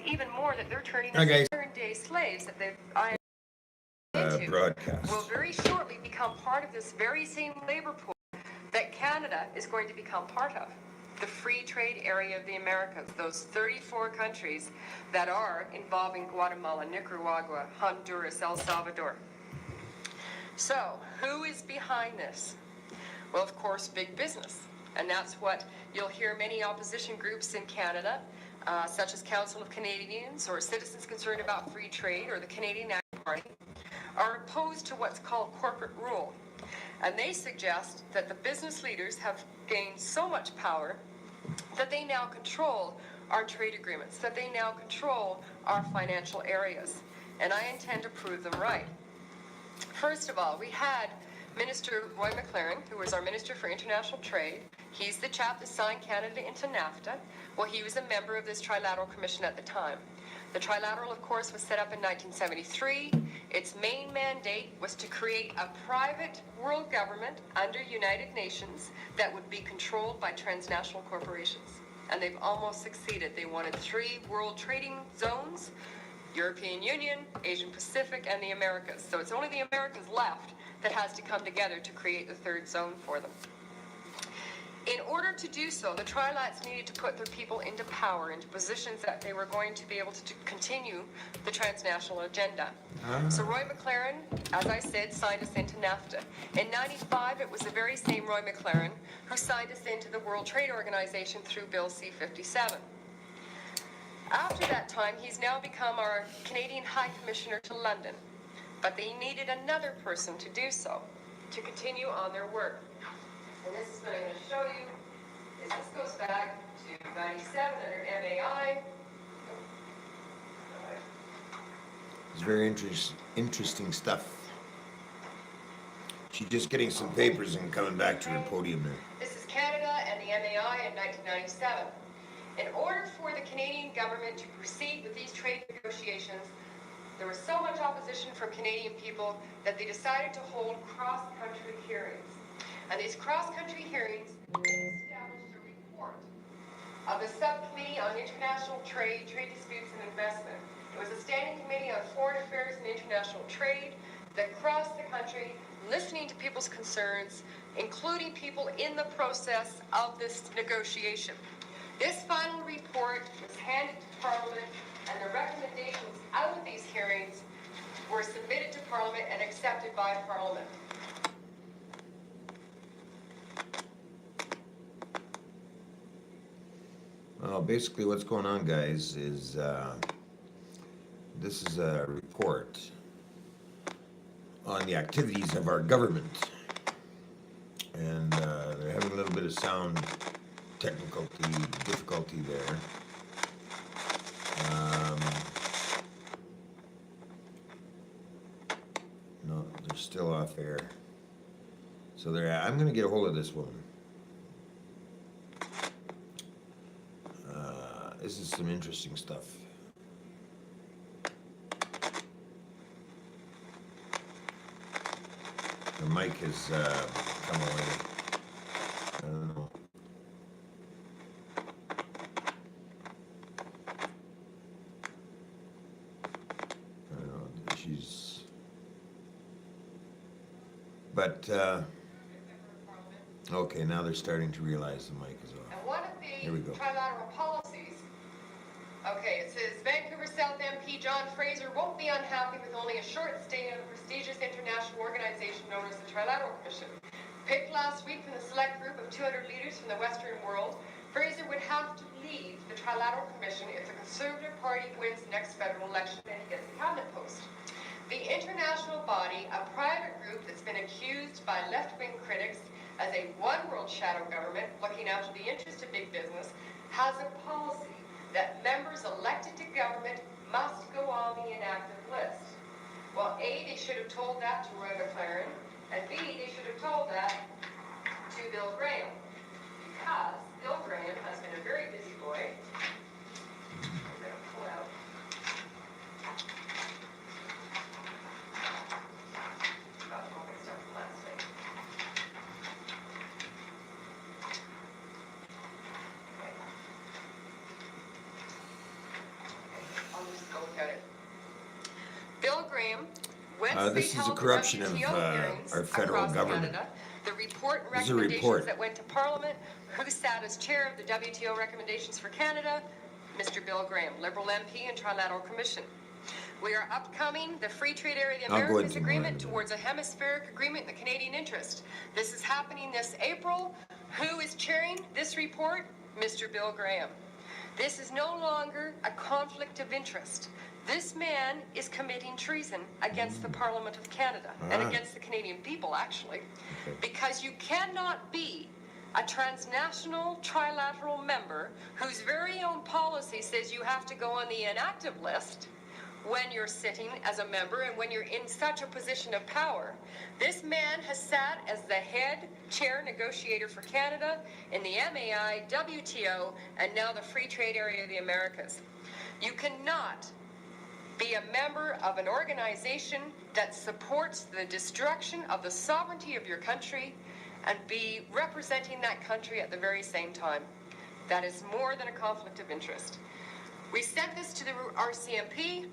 even more that they're turning Hi, guys. modern-day slaves that they've into Broadcast. will very shortly become part of this very same labor pool that Canada is going to become part of. The free trade area of the Americas, those 34 countries that are involving Guatemala, Nicaragua, Honduras, El Salvador. So, who is behind this? Well, of course, big business. And that's what you'll hear many opposition groups in Canada, such as Council of Canadians or Citizens Concerned About Free Trade or the Canadian National Party, are opposed to what's called corporate rule. And they suggest that the business leaders have gained so much power that they now control our trade agreements, that they now control our financial areas. And I intend to prove them right. First of all, we had Minister Roy McLaren, who was our Minister for International Trade. He's the chap that signed Canada into NAFTA. Well, he was a member of this Trilateral Commission at the time. The Trilateral, of course, was set up in 1973. Its main mandate was to create a private world government under United Nations that would be controlled by transnational corporations. And they've almost succeeded. They wanted 3 world trading zones: European Union, Asian Pacific, and the Americas. So it's only the Americas left that has to come together to create the 3rd zone for them. In order to do so, the Trilats needed to put their people into power, into positions that they were going to be able to continue the transnational agenda. So Roy McLaren, as I said, signed us into NAFTA. In 95, it was the very same Roy McLaren who signed us into the World Trade Organization through Bill C-57. After that time, he's now become our Canadian High Commissioner to London. But they needed another person to do so, to continue on their work. And this is what I'm going to show you. This goes back to 97 under MAI. It's very interesting stuff. She's just getting some papers and coming back to her podium there. This is Canada and the MAI in 1997. In order for the Canadian government to proceed with these trade negotiations, there was so much opposition from Canadian people that they decided to hold cross-country hearings. And these cross-country hearings established a report of the Subcommittee on International Trade, Trade Disputes and Investment. It was a standing committee on foreign affairs and international trade that crossed the country, listening to people's concerns, including people in the process of this negotiation. This final report was handed to Parliament, and the recommendations out of these hearings were submitted to Parliament and accepted by Parliament. Well, basically what's going on, guys, is this is a report on the activities of our government. And they're having a little bit of sound difficulty there. No, they're still off air. So I'm going to get a hold of this woman. This is some interesting stuff. The mic has come away. I don't know. She's... But, okay, now they're starting to realize the mic is off. And one of the Here we go. trilateral policies, okay, it says Vancouver South MP John Fraser won't be unhappy with only a short stay at a prestigious international organization known as the Trilateral Commission. Picked last week from the select group of 200 leaders from the Western world, Fraser would have to leave the Trilateral Commission if the Conservative Party wins the next federal election and he gets a cabinet post. The international body, a private group that's been accused by left-wing critics as a one-world shadow government looking after the interest of big business, has a policy that members elected to government must go on the inactive list. Well, A, they should have told that to Roy McLaren, and B, they should have told that to Bill Graham, because Bill Graham has been a very busy boy. I'm going to pull out. Got all my stuff from last night. Graham, when This is a corruption of our federal government. Canada, the report and This is a recommendations report. that went to Parliament, who sat as chair of the WTO recommendations for Canada? Mr. Bill Graham, Liberal MP and Trilateral Commission. We are upcoming the Free Trade Area of the I'll go Americas into more Agreement in a towards a hemispheric agreement in the Canadian interest. This is happening this April. Who is chairing this report? Mr. Bill Graham. This is no longer a conflict of interest. This man is committing treason against the Parliament of Canada and against the Canadian people, actually, because you cannot be a transnational trilateral member whose very own policy says you have to go on the inactive list when you're sitting as a member and when you're in such a position of power. This man has sat as the head chair negotiator for Canada in the MAI, WTO, and now the Free Trade Area of the Americas. You cannot be a member of an organization that supports the destruction of the sovereignty of your country and be representing that country at the very same time. That is more than a conflict of interest. We sent this to the RCMP.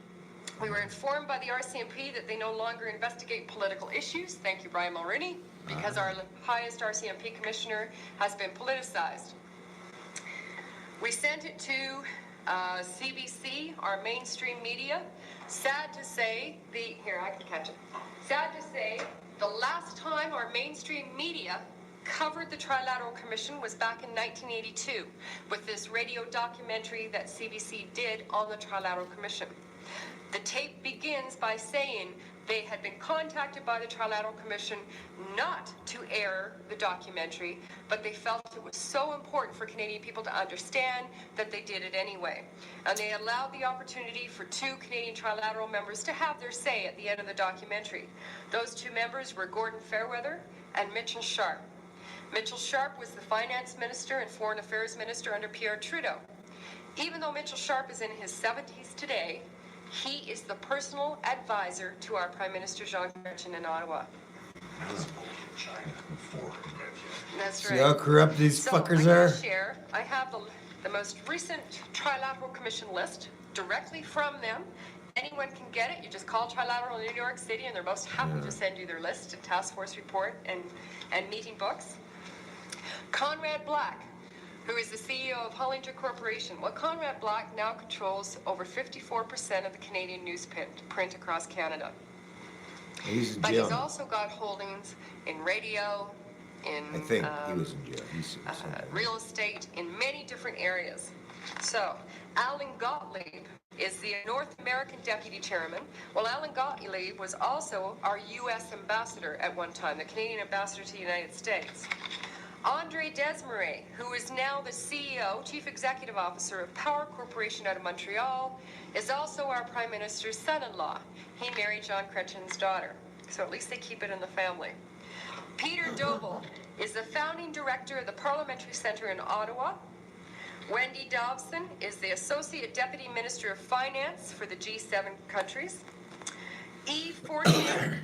We were informed by the RCMP that they no longer investigate political issues. Thank you, Brian Mulroney, because our highest RCMP commissioner has been politicized. We sent it to CBC, our mainstream media. Sad to say, here, I can catch it. Sad to say, the last time our mainstream media covered the Trilateral Commission was back in 1982 with this radio documentary that CBC did on the Trilateral Commission. The tape begins by saying they had been contacted by the Trilateral Commission not to air the documentary, but they felt it was so important for Canadian people to understand that they did it anyway. And they allowed the opportunity for 2 Canadian Trilateral members to have their say at the end of the documentary. Those 2 members were Gordon Fairweather and Mitchell Sharp. Mitchell Sharp was the Finance Minister and Foreign Affairs Minister under Pierre Trudeau. Even though Mitchell Sharp is in his 70s today, he is the personal advisor to our Prime Minister Jean Chrétien in Ottawa. That's right. See how corrupt these fuckers are? I have the most recent Trilateral Commission list directly from them. Anyone can get it. You just call Trilateral in New York City and they're most happy to send you their list and task force report and meeting books. Conrad Black, who is the CEO of Hollinger Corporation. Well, Conrad Black now controls over 54% of the Canadian newsprint across Canada. He's in But jail. he's also got holdings in radio, in I think he was in jail. He's real estate, in many different areas. So, Alan Gottlieb is the North American Deputy Chairman. Well, Alan Gottlieb was also our U.S. ambassador at one time, the Canadian ambassador to the United States. Andre Desmarais, who is now the CEO, Chief Executive Officer of Power Corporation out of Montreal, is also our Prime Minister's son-in-law. He married Jean Chrétien's daughter, so at least they keep it in the family. Peter Doble is the founding director of the Parliamentary Centre in Ottawa. Wendy Dobson is the Associate Deputy Minister of Finance for the G7 countries. Yves Fortier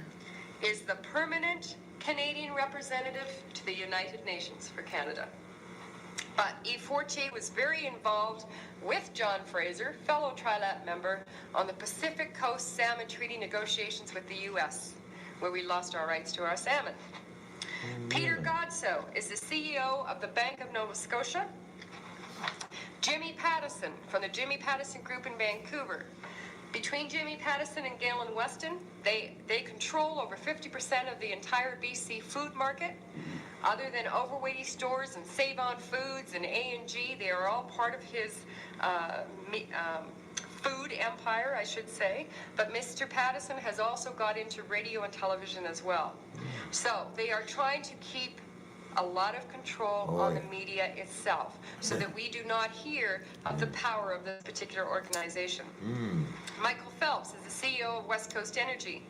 is the permanent Canadian representative to the United Nations for Canada. But Yves Fortier was very involved with John Fraser, fellow Trilat member, on the Pacific Coast Salmon Treaty negotiations with the U.S., where we lost our rights to our salmon. Peter Godsoe is the CEO of the Bank of Nova Scotia. Jimmy Pattison from the Jimmy Pattison Group in Vancouver. Between Jimmy Pattison and Galen Weston, they control over 50% of the entire BC food market. Other than Overweighty Stores and Save On Foods and A&G, they are all part of his food empire, I should say. But Mr. Pattison has also got into radio and television as well. So they are trying to keep a lot of control on the media itself so that we do not hear of the power of this particular organization. Michael Phelps is the CEO of West Coast Energy.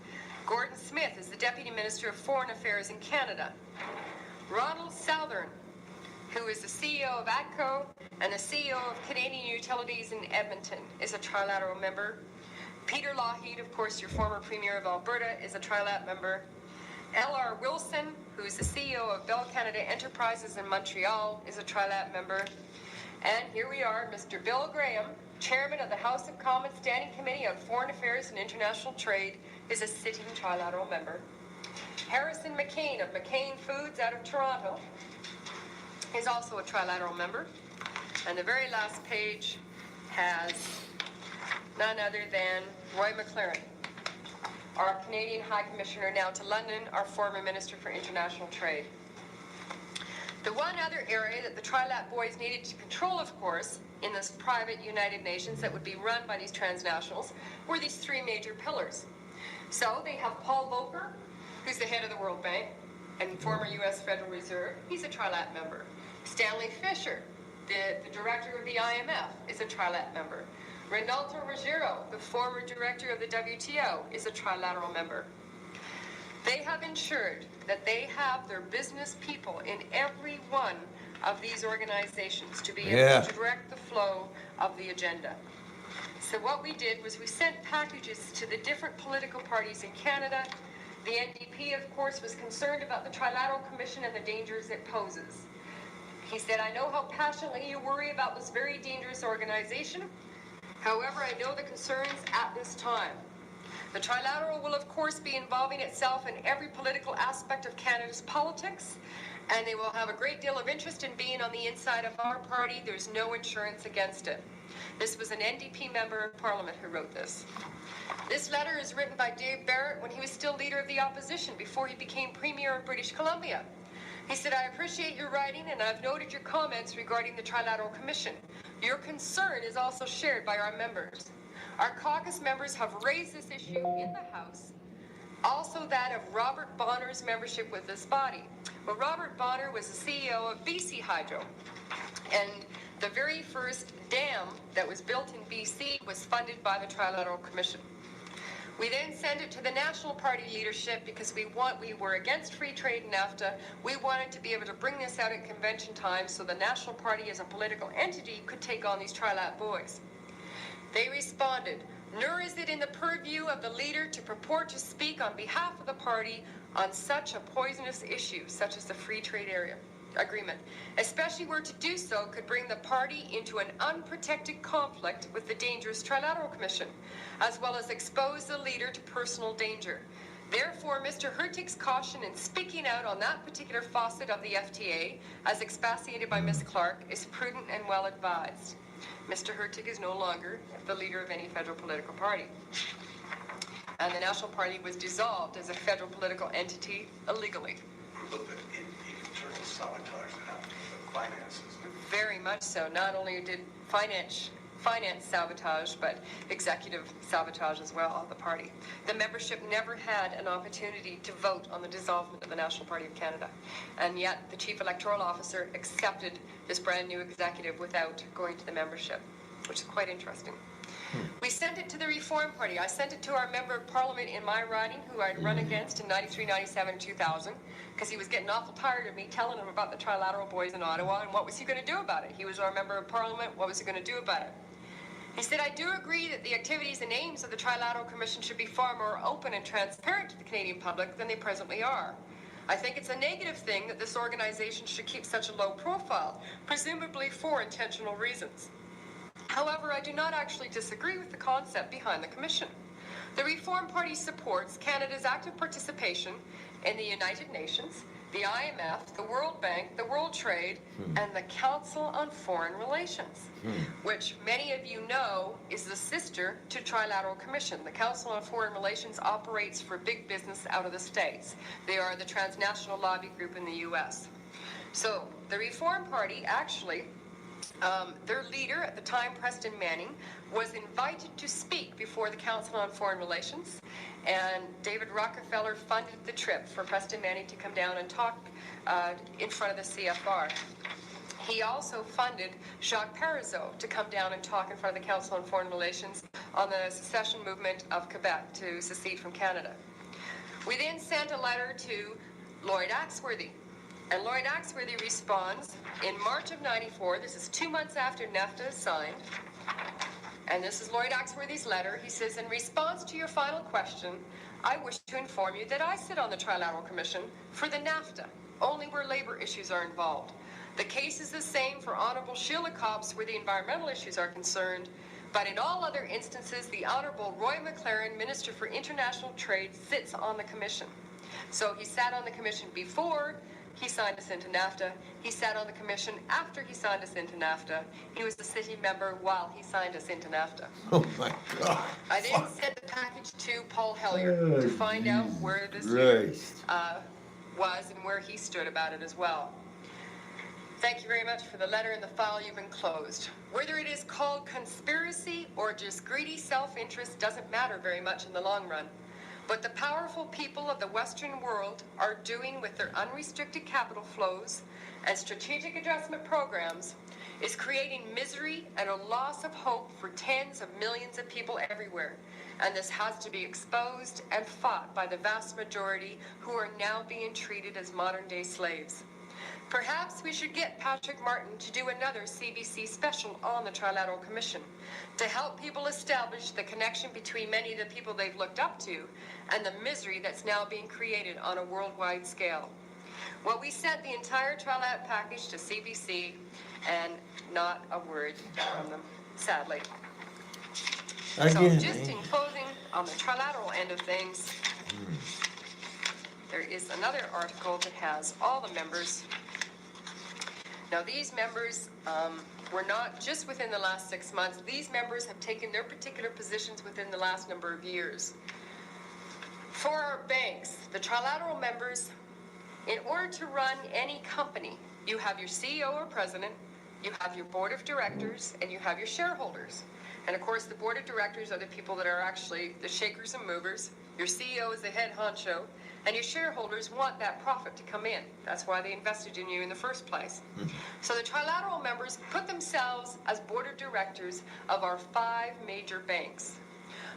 Gordon Smith is the Deputy Minister of Foreign Affairs in Canada. Ronald Southern, who is the CEO of ATCO and the CEO of Canadian Utilities in Edmonton, is a Trilateral member. Peter Lougheed, of course, your former Premier of Alberta, is a Trilat member. L.R. Wilson, who is the CEO of Bell Canada Enterprises in Montreal, is a Trilat member. And here we are, Mr. Bill Graham, chairman of the House of Commons Standing Committee on Foreign Affairs and International Trade, is a sitting trilateral member. Harrison McCain of McCain Foods out of Toronto is also a trilateral member. And the very last page has none other than Roy McLaren, our Canadian High Commissioner now to London, our former Minister for International Trade. The one other area that the Trilat boys needed to control, of course, in this private United Nations that would be run by these transnationals, were these three major pillars. So they have Paul Volcker, who's the head of the World Bank and former U.S. Federal Reserve. He's a Trilat member. Stanley Fischer, the director of the IMF, is a Trilat member. Ronaldo Ruggiero, the former director of the WTO, is a trilateral member. They have ensured that they have their business people in every one of these organizations to be able to direct the flow of the agenda. So what we did was we sent packages to the different political parties in Canada. The NDP, of course, was concerned about the Trilateral Commission and the dangers it poses. He said, I know how passionately you worry about this very dangerous organization. However, I know the concerns at this time. The Trilateral will, of course, be involving itself in every political aspect of Canada's politics, and they will have a great deal of interest in being on the inside of our party. There's no insurance against it. This was an NDP member of Parliament who wrote this. This letter is written by Dave Barrett when he was still leader of the opposition before he became Premier of British Columbia. He said, I appreciate your writing and I've noted your comments regarding the Trilateral Commission. Your concern is also shared by our members. Our caucus members have raised this issue in the House, also that of Robert Bonner's membership with this body. Well, Robert Bonner was the CEO of BC Hydro, and the very first dam that was built in BC was funded by the Trilateral Commission. We then sent it to the National Party leadership because we were against free trade in NAFTA. We wanted to be able to bring this out at convention time so the National Party as a political entity could take on these Trilat boys. They responded, nor is it in the purview of the leader to purport to speak on behalf of the party on such a poisonous issue, such as the free trade agreement, especially where to do so could bring the party into an unprotected conflict with the dangerous Trilateral Commission, as well as expose the leader to personal danger. Therefore, Mr. Hurtig's caution in speaking out on that particular facet of the FTA, as expatiated by Ms. Clark, is prudent and well advised. Mr. Hurtig is no longer the leader of any federal political party. And the National Party was dissolved as a federal political entity illegally. But internal sabotage that happened with the finances. Very much so. Not only did finance sabotage, but executive sabotage as well of the party. The membership never had an opportunity to vote on the dissolvement of the National Party of Canada. And yet the Chief Electoral Officer accepted this brand new executive without going to the membership, which is quite interesting. We sent it to the Reform Party. I sent it to our member of Parliament in my riding, who I'd run against in 93, 97, 2000, because he was getting awful tired of me telling him about the Trilateral boys in Ottawa, and what was he going to do about it? He was our member of Parliament. What was he going to do about it? He said, I do agree that the activities and aims of the Trilateral Commission should be far more open and transparent to the Canadian public than they presently are. I think it's a negative thing that this organization should keep such a low profile, presumably for intentional reasons. However, I do not actually disagree with the concept behind the Commission. The Reform Party supports Canada's active participation in the United Nations, the IMF, the World Bank, the World Trade, and the Council on Foreign Relations, which many of you know is the sister to Trilateral Commission. The Council on Foreign Relations operates for big business out of the States. They are the transnational lobby group in the U.S. So the Reform Party actually, their leader at the time, Preston Manning, was invited to speak before the Council on Foreign Relations, and David Rockefeller funded the trip for Preston Manning to come down and talk in front of the CFR. He also funded Jacques Parizeau to come down and talk in front of the Council on Foreign Relations on the secession movement of Quebec to secede from Canada. We then sent a letter to Lloyd Axworthy, and Lloyd Axworthy responds in March of '94. This is 2 months after NAFTA is signed. And this is Lloyd Axworthy's letter. He says, in response to your final question, I wish to inform you that I sit on the Trilateral Commission for the NAFTA, only where labor issues are involved. The case is the same for Honorable Sheila Copps where the environmental issues are concerned, But in all other instances, the Honorable Roy McLaren, Minister for International Trade, sits on the commission. So he sat on the commission before he signed us into NAFTA. He sat on the commission after he signed us into NAFTA. He was a city member while he signed us into NAFTA. Oh my God. I then sent the package to Paul Hellyer to find out where this Christ. was and where he stood about it as well. Thank you very much for the letter and the file you've enclosed. Whether it is called conspiracy or just greedy self-interest doesn't matter very much in the long run. What the powerful people of the Western world are doing with their unrestricted capital flows and strategic adjustment programs is creating misery and a loss of hope for tens of millions of people everywhere. And this has to be exposed and fought by the vast majority who are now being treated as modern-day slaves. Perhaps we should get Patrick Martin to do another CBC special on the Trilateral Commission to help people establish the connection between many of the people they've looked up to and the misery that's now being created on a worldwide scale. Well, we sent the entire Trilat package to CBC and not a word from them, sadly. So Again, just in closing, on the trilateral end of things, there is another article that has all the members. Now, these members were not just within the last 6 months. These members have taken their particular positions within the last number of years. For our banks, the trilateral members, in order to run any company, you have your CEO or president, you have your board of directors, and you have your shareholders. And of course, the board of directors are the people that are actually the shakers and movers. Your CEO is the head honcho, and your shareholders want that profit to come in. That's why they invested in you in the first place. So the trilateral members put themselves as board of directors of our 5 major banks.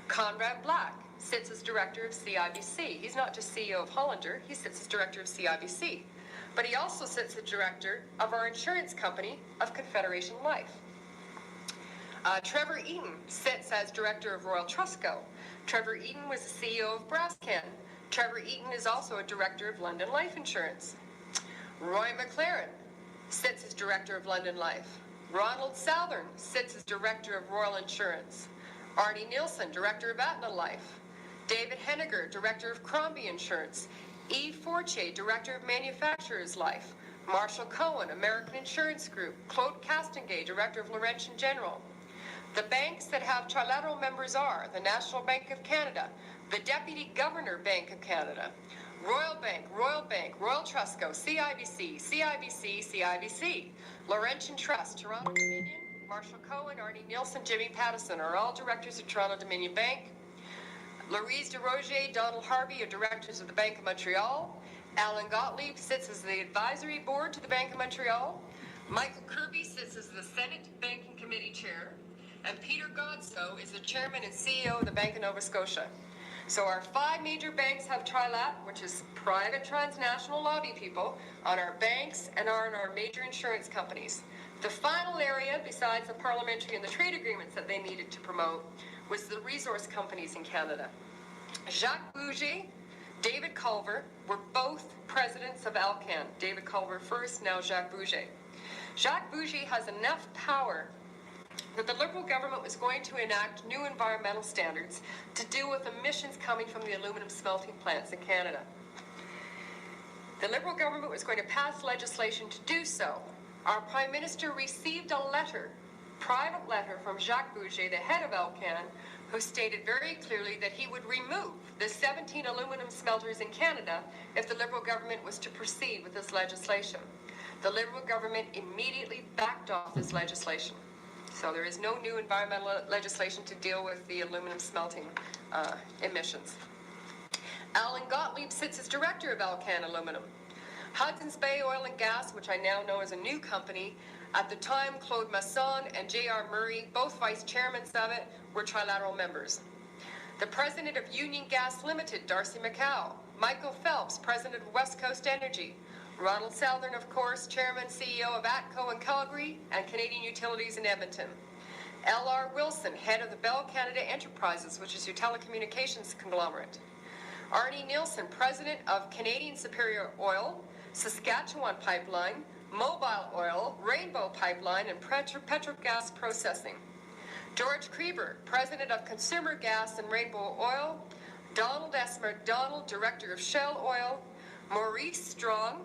Conrad Black sits as director of CIBC. He's not just CEO of Hollander, he sits as director of CIBC. But he also sits as director of our insurance company of Confederation Life. Trevor Eaton sits as director of Royal Trustco. Trevor Eaton was the CEO of Brascan. Trevor Eaton is also a director of London Life Insurance. Roy McLaren sits as director of London Life. Ronald Southern sits as director of Royal Insurance. Arnie Nielsen, director of Aetna Life. David Henniger, director of Crombie Insurance. E. Fortier, director of Manufacturers Life. Marshall Cohen, American Insurance Group. Claude Castonguay, director of Laurentian General. The banks that have trilateral members are the National Bank of Canada, the Deputy Governor Bank of Canada, Royal Bank, Royal Trustco, CIBC, Laurentian Trust, Toronto Dominion, Marshall Cohen, Arnie Nielsen, Jimmy Pattison are all directors of Toronto Dominion Bank. Louise DeRogier, Donald Harvey are directors of the Bank of Montreal. Alan Gottlieb sits as the advisory board to the Bank of Montreal. Michael Kirby sits as the Senate Banking Committee chair. And Peter Godsoe is the chairman and CEO of the Bank of Nova Scotia. So our 5 major banks have Trilat, which is private transnational lobby people, on our banks and on our major insurance companies. The final area, besides the parliamentary and the trade agreements that they needed to promote, was the resource companies in Canada. Jacques Bouger, David Culver were both presidents of Alcan. David Culver first, now Jacques Bouger. Jacques Bouger has enough power that the Liberal government was going to enact new environmental standards to deal with emissions coming from the aluminum smelting plants in Canada. The Liberal government was going to pass legislation to do so. Our Prime Minister received a letter, private letter from Jacques Bouger, the head of Alcan, who stated very clearly that he would remove the 17 aluminum smelters in Canada if the Liberal government was to proceed with this legislation. The Liberal government immediately backed off this legislation. So there is no new environmental legislation to deal with the aluminum smelting emissions. Alan Gottlieb sits as director of Alcan Aluminum. Hudson's Bay Oil and Gas, which I now know is a new company, at the time Claude Masson and J.R. Murray, both vice chairmen of it, were trilateral members. The president of Union Gas Limited, Darcy McCow. Michael Phelps, president of West Coast Energy. Ronald Southern, of course, chairman, CEO of ATCO in Calgary and Canadian Utilities in Edmonton. L.R. Wilson, head of the Bell Canada Enterprises, which is your telecommunications conglomerate. Arnie Nielsen, president of Canadian Superior Oil, Saskatchewan Pipeline, Mobile Oil, Rainbow Pipeline, and Petrogas Processing. George Kreber, President of Consumer Gas and Rainbow Oil. Donald S. McDonald, Director of Shell Oil. Maurice Strong,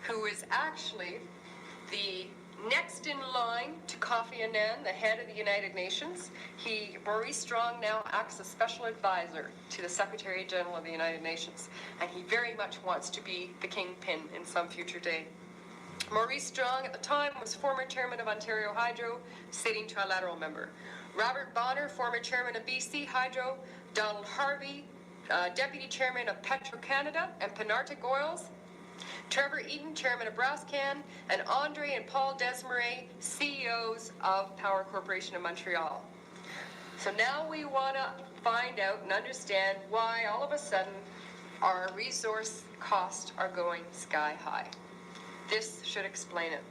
who is actually the next in line to Kofi Annan, the head of the United Nations. Maurice Strong now acts as special advisor to the Secretary General of the United Nations, and he very much wants to be the kingpin in some future day. Maurice Strong at the time was former chairman of Ontario Hydro, sitting trilateral member. Robert Bonner, former chairman of BC Hydro. Donald Harvey, deputy chairman of Petro-Canada and Penarctic Oils. Trevor Eden, chairman of Brascan, and Andre and Paul Desmarais, CEOs of Power Corporation of Montreal. So now we want to find out and understand why all of a sudden our resource costs are going sky high. This should explain it.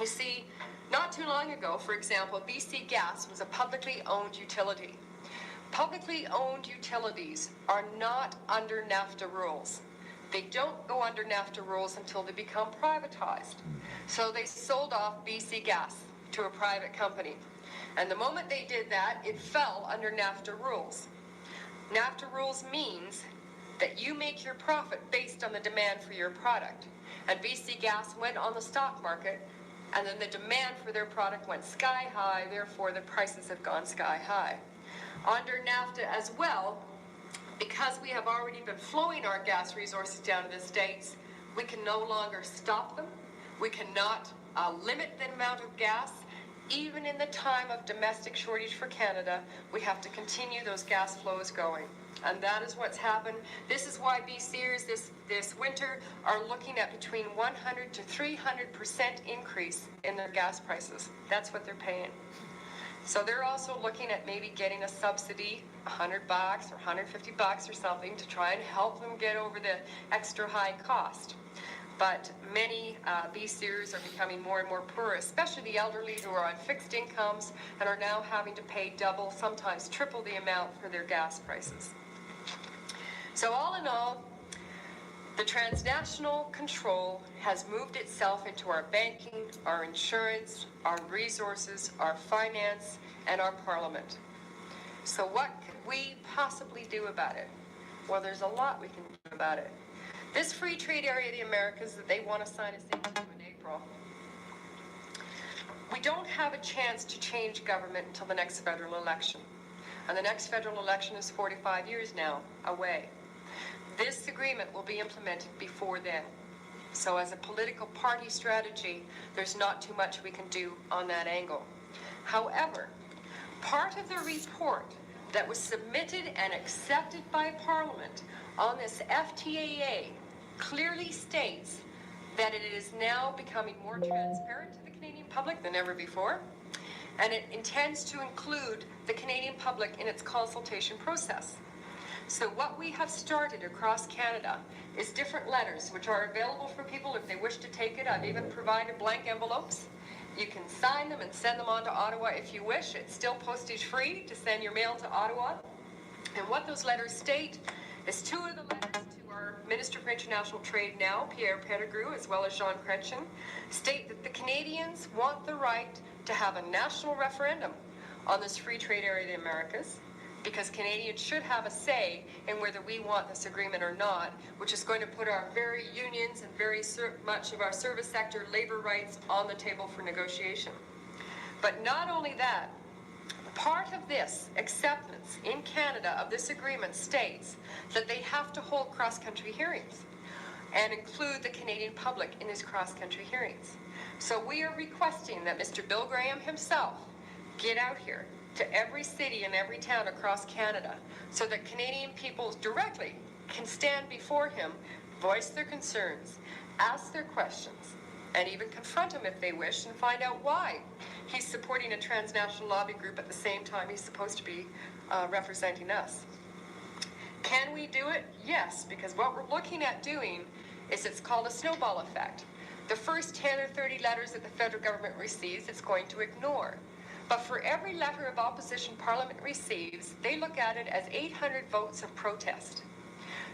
You see, not too long ago, for example, BC Gas was a publicly owned utility. Publicly owned utilities are not under NAFTA rules. They don't go under NAFTA rules until they become privatized. So they sold off BC Gas to a private company. And the moment they did that, it fell under NAFTA rules. NAFTA rules means that you make your profit based on the demand for your product. And BC Gas went on the stock market, and then the demand for their product went sky high, therefore the prices have gone sky high. Under NAFTA as well, because we have already been flowing our gas resources down to the States, we can no longer stop them. We cannot limit the amount of gas. Even in the time of domestic shortage for Canada, we have to continue those gas flows going. And that is what's happened. This is why BCers this winter are looking at between 100 to 300% increase in their gas prices. That's what they're paying. So they're also looking at maybe getting a subsidy, $100 or $150 or something, to try and help them get over the extra high cost. But many BCers are becoming more and more poor, especially the elderly who are on fixed incomes and are now having to pay double, sometimes triple the amount for their gas prices. So all in all, the transnational control has moved itself into our banking, our insurance, our resources, our finance, and our parliament. So what could we possibly do about it? Well, there's a lot we can do about it. This free trade area of the Americas that they want to sign us into in April, we don't have a chance to change government until the next federal election. And the next federal election is 45 years now away. This agreement will be implemented before then. So as a political party strategy, there's not too much we can do on that angle. However, part of the report that was submitted and accepted by Parliament on this FTAA clearly states that it is now becoming more transparent to the Canadian public than ever before, and it intends to include the Canadian public in its consultation process. So what we have started across Canada is different letters, which are available for people if they wish to take it. I've even provided blank envelopes. You can sign them and send them on to Ottawa if you wish. It's still postage free to send your mail to Ottawa. And what those letters state is two of the letters to our Minister for International Trade now, Pierre Pettigrew, as well as Jean Chrétien, state that the Canadians want the right to have a national referendum on this free trade area of the Americas, because Canadians should have a say in whether we want this agreement or not, which is going to put our very unions and very much of our service sector labor rights on the table for negotiation. But not only that, part of this acceptance in Canada of this agreement states that they have to hold cross-country hearings and include the Canadian public in his cross-country hearings. So we are requesting that Mr. Bill Graham himself get out here to every city and every town across Canada so that Canadian people directly can stand before him, voice their concerns, ask their questions, and even confront him if they wish and find out why he's supporting a transnational lobby group at the same time he's supposed to be representing us. Can we do it? Yes, because what we're looking at doing is it's called a snowball effect. The first 10 or 30 letters that the federal government receives, it's going to ignore. But for every letter of opposition Parliament receives, they look at it as 800 votes of protest.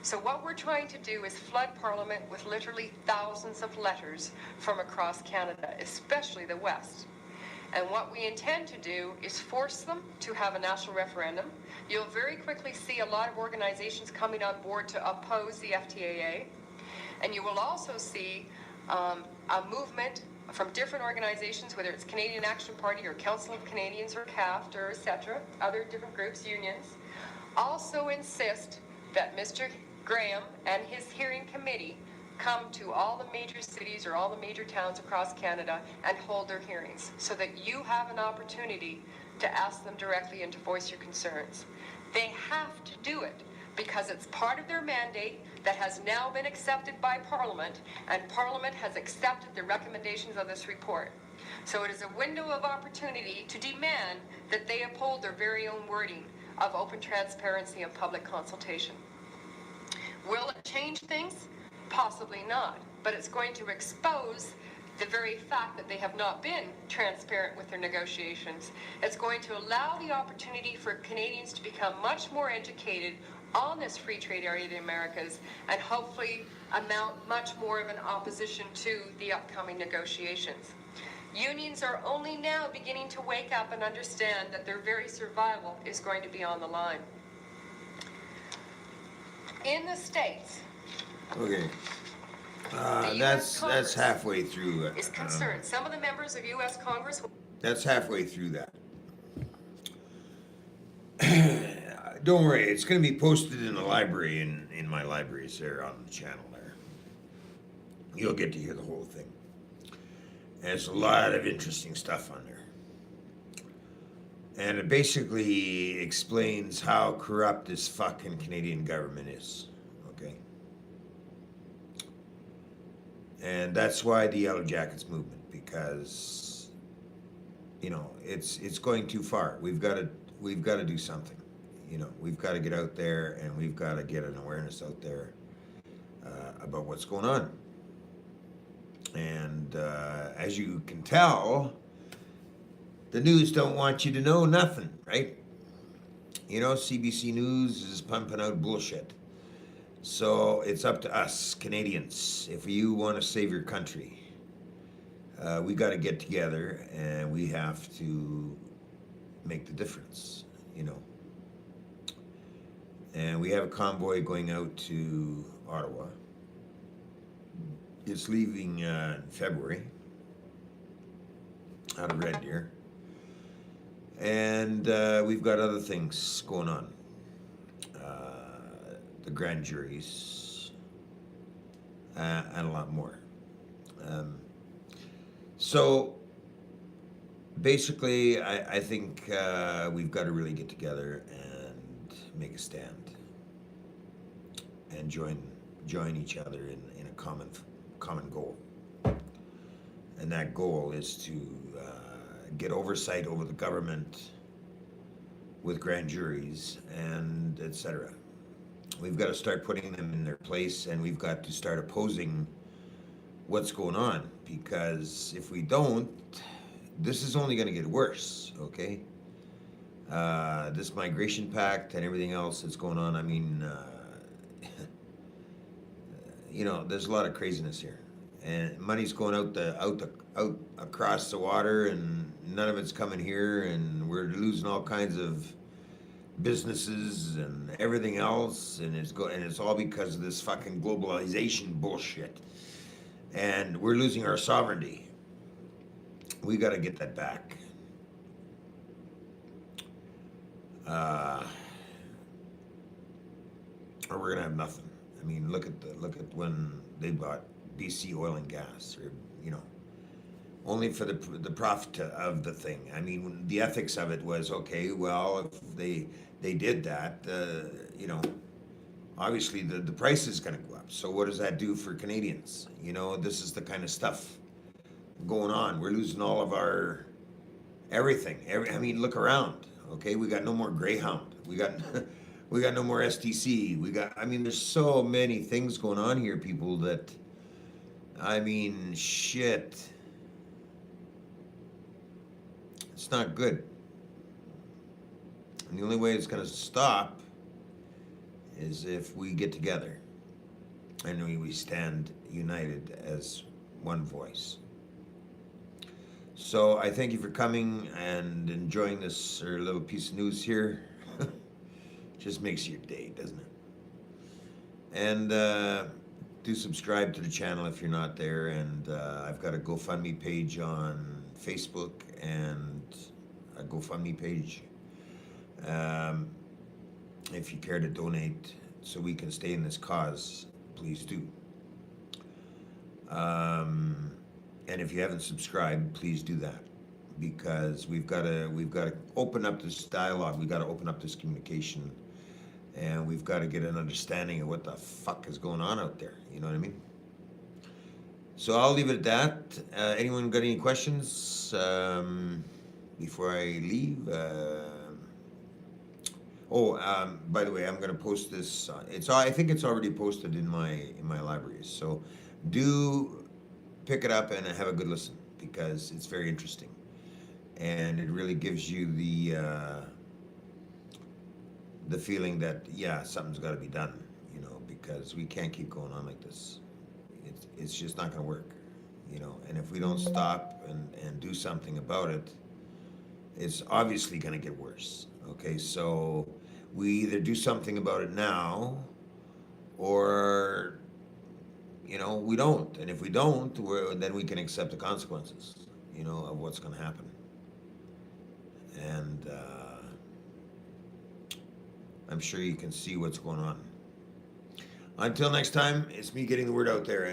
So what we're trying to do is flood Parliament with literally thousands of letters from across Canada, especially the West. And what we intend to do is force them to have a national referendum. You'll very quickly see a lot of organizations coming on board to oppose the FTAA. And you will also see a movement from different organizations, whether it's Canadian Action Party or Council of Canadians or CAFT or etc., other different groups, unions, also insist that Mr. Graham and his hearing committee come to all the major cities or all the major towns across Canada and hold their hearings so that you have an opportunity to ask them directly and to voice your concerns. They have to do it because it's part of their mandate that has now been accepted by Parliament, and Parliament has accepted the recommendations of this report. So it is a window of opportunity to demand that they uphold their very own wording of open transparency and public consultation. Will it change things? Possibly not, but it's going to expose the very fact that they have not been transparent with their negotiations. It's going to allow the opportunity for Canadians to become much more educated on this free trade area of the Americas and hopefully amount much more of an opposition to the upcoming negotiations. Unions are only now beginning to wake up and understand that their very survival is going to be on the line. In the States, Okay. the US That's Congress halfway through. is concerned. Some of the members of U.S. Congress will That's halfway through that. Don't worry, it's going to be posted in the library, in my libraries there on the channel there. You'll get to hear the whole thing. And it's a lot of interesting stuff on there. And it basically explains how corrupt this fucking Canadian government is. Okay? And that's why the Yellow Jackets movement, because, you know, it's going too far. We've got to do something. You know, we've got to get out there and we've got to get an awareness out there about what's going on. And as you can tell, the news don't want you to know nothing, right? You know, CBC News is pumping out bullshit. So it's up to us, Canadians. If you want to save your country, we got to get together and we have to make the difference, you know. And we have a convoy going out to Ottawa. It's leaving in February out of Red Deer. And we've got other things going on. The grand juries and a lot more. So basically, I think we've got to really get together and make a stand and join each other in a common goal. And that goal is to get oversight over the government with grand juries and etc. We've got to start putting them in their place, and we've got to start opposing what's going on, because if we don't, this is only going to get worse, okay? This migration pact and everything else that's going on, I mean, you know, there's a lot of craziness here, and money's going out across the water, and none of it's coming here, and we're losing all kinds of businesses and everything else, and it's all because of this fucking globalization bullshit, and we're losing our sovereignty. We got to get that back. Or we're gonna have nothing. I mean, look at when they bought BC Oil and Gas, or you know, only for the profit of the thing. I mean, the ethics of it was okay. Well, if they did that, you know, obviously the price is gonna go up. So what does that do for Canadians? You know, this is the kind of stuff going on. We're losing all of our everything. I mean, look around. Okay, we got no more Greyhound. We got no more STC. I mean, there's so many things going on here, people, that, I mean, shit. It's not good. And the only way it's going to stop is if we get together and we stand united as one voice. So I thank you for coming and enjoying this little piece of news here. Just makes your day, doesn't it? And do subscribe to the channel if you're not there. And I've got a GoFundMe page on Facebook and a GoFundMe page. If you care to donate so we can stay in this cause, please do. And if you haven't subscribed, please do that, because we've got to open up this dialogue. We've got to open up this communication, and we've got to get an understanding of what the fuck is going on out there. You know what I mean? So I'll leave it at that. Anyone got any questions before I leave? By the way, I'm going to post this. I think it's already posted in my libraries. So do pick it up and have a good listen, because it's very interesting, and it really gives you the feeling that something's got to be done. You know, because we can't keep going on like this. It's just not going to work. You know, and if we don't stop and do something about it, it's obviously going to get worse. Okay, so we either do something about it now, or we don't. And if we don't, then we can accept the consequences, of what's going to happen. And I'm sure you can see what's going on. Until next time, it's me getting the word out there.